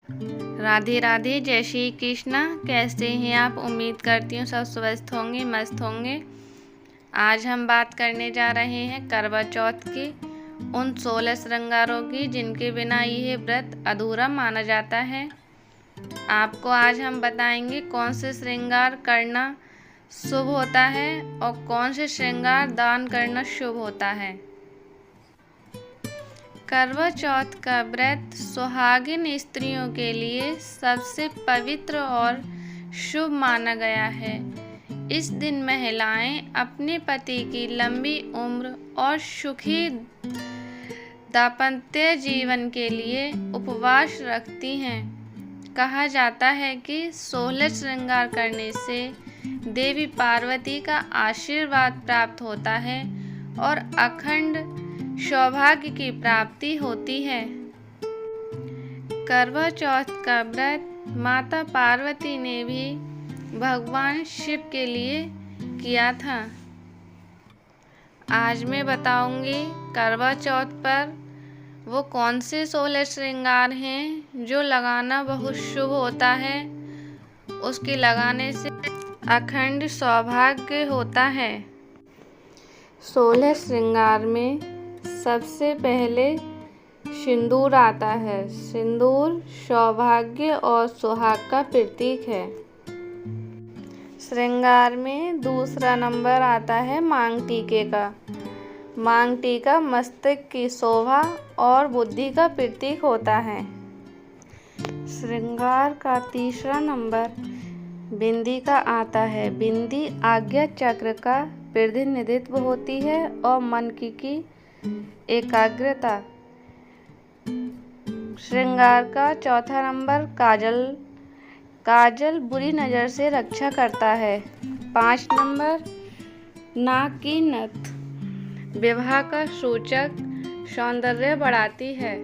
राधे राधे, जय श्री कृष्णा। कैसे हैं आप? उम्मीद करती हूँ सब स्वस्थ होंगे, मस्त होंगे। आज हम बात करने जा रहे हैं करवा चौथ के उन 16 श्रृंगारों की जिनके बिना यह व्रत अधूरा माना जाता है। आपको आज हम बताएंगे कौन से श्रृंगार करना शुभ होता है और कौन से श्रृंगार दान करना शुभ होता है। करवा चौथ का व्रत सुहागिन स्त्रियों के लिए सबसे पवित्र और शुभ माना गया है। इस दिन महिलाएं अपने पति की लंबी उम्र और सुखी दाम्पत्य जीवन के लिए उपवास रखती हैं। कहा जाता है कि 16 श्रृंगार करने से देवी पार्वती का आशीर्वाद प्राप्त होता है और अखंड सौभाग्य की प्राप्ति होती है। करवा चौथ का व्रत माता पार्वती ने भी भगवान शिव के लिए किया था। आज मैं बताऊंगी करवा चौथ पर वो कौन से 16 श्रृंगार हैं जो लगाना बहुत शुभ होता है। उसके लगाने से अखंड सौभाग्य होता है। 16 श्रृंगार में सबसे पहले सिंदूर आता है। सिंदूर सौभाग्य और सुहाग का प्रतीक है। श्रृंगार में दूसरा नंबर आता है मांग टीके का। मांग टीका मस्तक की शोभा और बुद्धि का प्रतीक होता है। श्रृंगार का तीसरा नंबर बिंदी का आता है। बिंदी आज्ञा चक्र का प्रतिनिधित्व होती है और मन की एकाग्रता। श्रृंगार का चौथा नंबर काजल। काजल बुरी नज़र से रक्षा करता है। 5 नंबर नाक की नथ विवाह का सूचक सौंदर्य बढ़ाती है।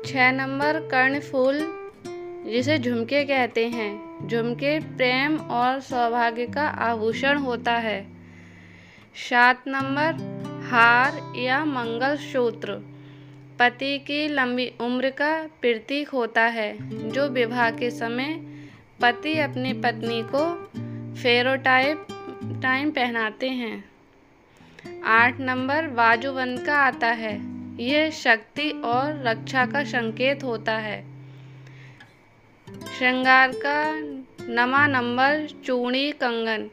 6 नंबर कर्णफूल जिसे झुमके कहते हैं। झुमके प्रेम और सौभाग्य का आभूषण होता है। 7 नंबर हार या मंगलसूत्र पति की लंबी उम्र का प्रतीक होता है, जो विवाह के समय पति अपनी पत्नी को फेरो टाइम पहनाते हैं। 8 नंबर बाजूबंद का आता है। यह शक्ति और रक्षा का संकेत होता है। श्रृंगार का 9वां नंबर चूड़ी कंगन।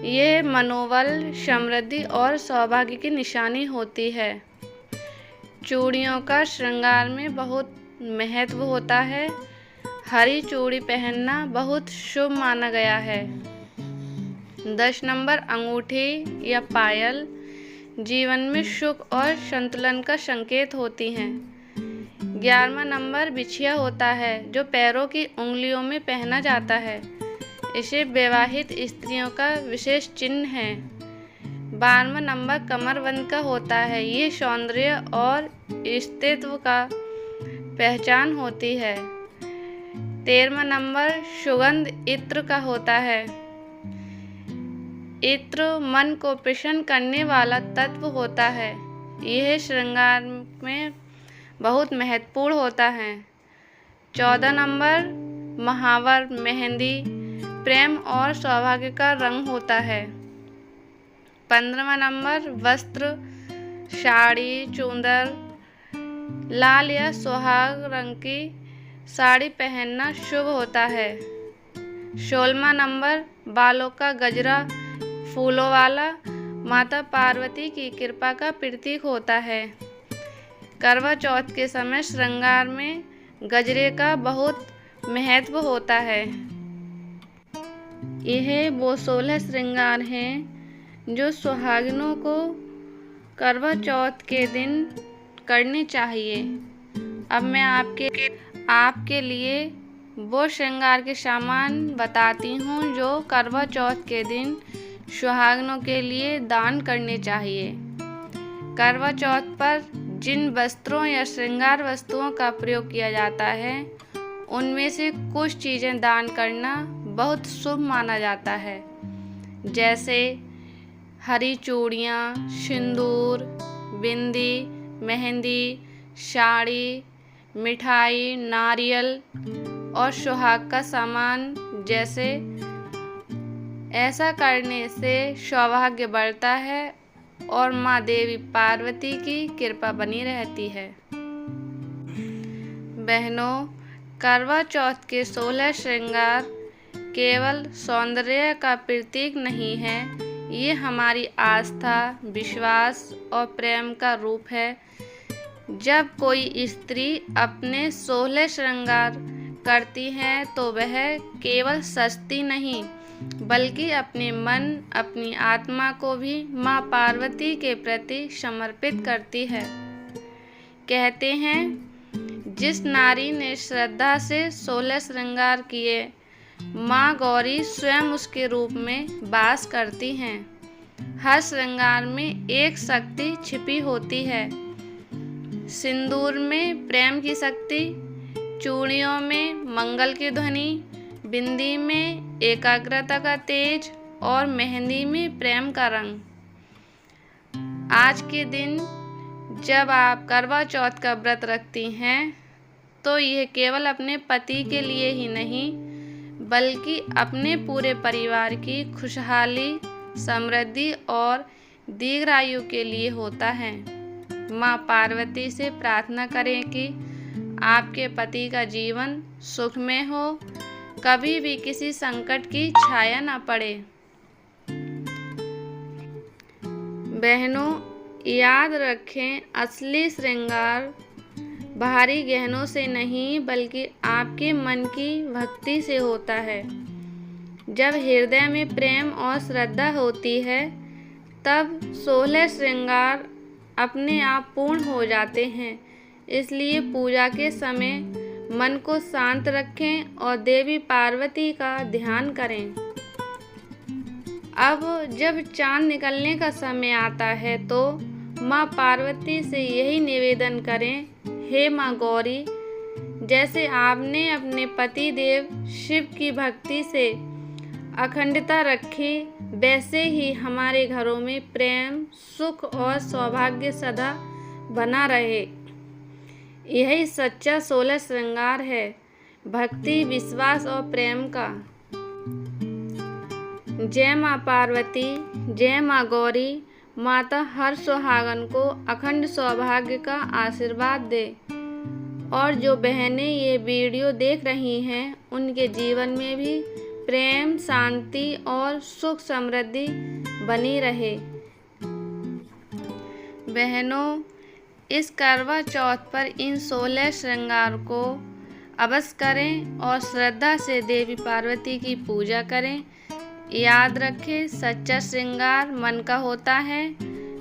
यह मनोबल, समृद्धि और सौभाग्य की निशानी होती है। चूड़ियों का श्रृंगार में बहुत महत्व होता है। हरी चूड़ी पहनना बहुत शुभ माना गया है। 10 नंबर अंगूठी या पायल जीवन में सुख और संतुलन का संकेत होती हैं। 11वां नंबर बिछिया होता है, जो पैरों की उंगलियों में पहना जाता है। इसे विवाहित स्त्रियों का विशेष चिन्ह है। 12वां नंबर कमरबंद का होता है। ये सौंदर्य और स्थित्व का पहचान होती है। 13वां नंबर सुगंध इत्र का होता है। इत्र मन को प्रसन्न करने वाला तत्व होता है। यह श्रृंगार में बहुत महत्वपूर्ण होता है। 14 नंबर महावर मेहंदी प्रेम और सौभाग्य का रंग होता है। 15वां नंबर वस्त्र साड़ी चूंदर लाल या सुहाग रंग की साड़ी पहनना शुभ होता है। 16वां नंबर बालों का गजरा फूलों वाला माता पार्वती की कृपा का प्रतीक होता है। करवा चौथ के समय श्रृंगार में गजरे का बहुत महत्व होता है। यह वो 16 श्रृंगार हैं जो सुहागिनों को करवा चौथ के दिन करने चाहिए। अब मैं आपके लिए वो श्रृंगार के सामान बताती हूँ जो करवा चौथ के दिन सुहागिनों के लिए दान करने चाहिए। करवा चौथ पर जिन वस्त्रों या श्रृंगार वस्तुओं का प्रयोग किया जाता है, उनमें से कुछ चीज़ें दान करना बहुत शुभ माना जाता है, जैसे हरी चूड़ियाँ, सिंदूर, बिंदी, मेहंदी, साड़ी, मिठाई, नारियल और सुहाग का सामान जैसे। ऐसा करने से सौभाग्य बढ़ता है और माँ देवी पार्वती की कृपा बनी रहती है। बहनों, करवा चौथ के 16 श्रृंगार केवल सौंदर्य का प्रतीक नहीं है, ये हमारी आस्था, विश्वास और प्रेम का रूप है। जब कोई स्त्री अपने 16 श्रृंगार करती है तो वह केवल सजती नहीं बल्कि अपने मन, अपनी आत्मा को भी माँ पार्वती के प्रति समर्पित करती है। कहते हैं, जिस नारी ने श्रद्धा से 16 श्रृंगार किए, माँ गौरी स्वयं उसके रूप में वास करती हैं। हर श्रृंगार में एक शक्ति छिपी होती है। सिंदूर में प्रेम की शक्ति, चूड़ियों में मंगल की ध्वनि, बिंदी में एकाग्रता का तेज और मेहंदी में प्रेम का रंग। आज के दिन जब आप करवा चौथ का व्रत रखती हैं तो यह केवल अपने पति के लिए ही नहीं बल्कि अपने पूरे परिवार की खुशहाली, समृद्धि और दीर्घायु के लिए होता है। माँ पार्वती से प्रार्थना करें कि आपके पति का जीवन सुखमय हो, कभी भी किसी संकट की छाया न पड़े। बहनों, याद रखें, असली श्रृंगार बाहरी गहनों से नहीं बल्कि आपके मन की भक्ति से होता है। जब हृदय में प्रेम और श्रद्धा होती है तब 16 श्रृंगार अपने आप पूर्ण हो जाते हैं। इसलिए पूजा के समय मन को शांत रखें और देवी पार्वती का ध्यान करें। अब जब चांद निकलने का समय आता है तो माँ पार्वती से यही निवेदन करें, हे माँ गौरी, जैसे आपने अपने पति देव शिव की भक्ति से अखंडता रखी, वैसे ही हमारे घरों में प्रेम, सुख और सौभाग्य सदा बना रहे। यही सच्चा 16 श्रृंगार है, भक्ति, विश्वास और प्रेम का। जय माँ पार्वती, जय माँ गौरी। माता हर सुहागन को अखंड सौभाग्य का आशीर्वाद दे और जो बहनें ये वीडियो देख रही हैं उनके जीवन में भी प्रेम, शांति और सुख समृद्धि बनी रहे। बहनों, इस करवा चौथ पर इन 16 श्रृंगार को अवश्य करें और श्रद्धा से देवी पार्वती की पूजा करें। याद रखें, सच्चा श्रृंगार मन का होता है,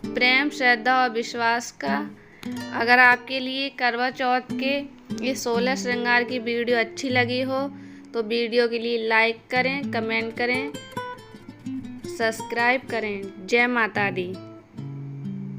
प्रेम, श्रद्धा और विश्वास का। अगर आपके लिए करवा चौथ के ये 16 श्रृंगार की वीडियो अच्छी लगी हो तो वीडियो के लिए लाइक करें, कमेंट करें, सब्सक्राइब करें। जय माता दी।